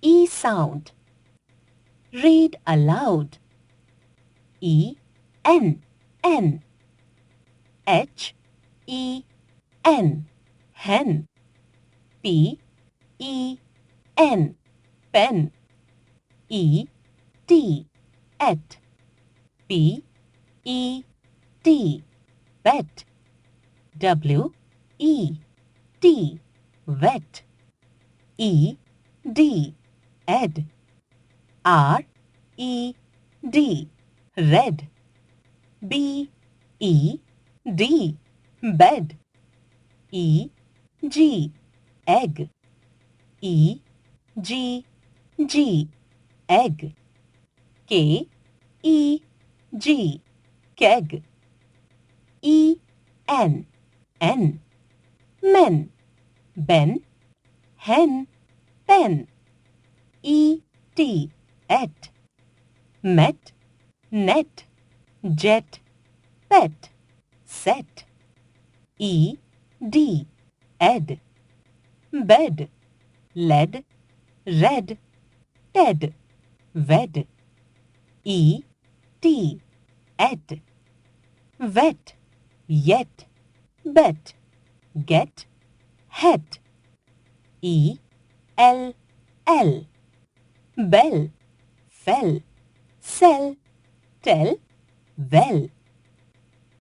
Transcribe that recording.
E sound. Read aloud. E, N, N. H, E, N, hen. P, E, N, pen. E, T, et. P, E, T, pet. W, E, T, wet. E, D, ed. R, E, D, red. B, E, D, bed. E, G, egg. E, G, G, egg. K, E, G, keg. E, N, N, men. Ben, hen, pen. E, T, et. Met, net. Jet, pet. Set. E, D, ed. Bed, led. Red, ted. Wed. E, T, et. Vet, yet. Bet, get. Het. E, L, L. Bell, fell. Sell, tell, well.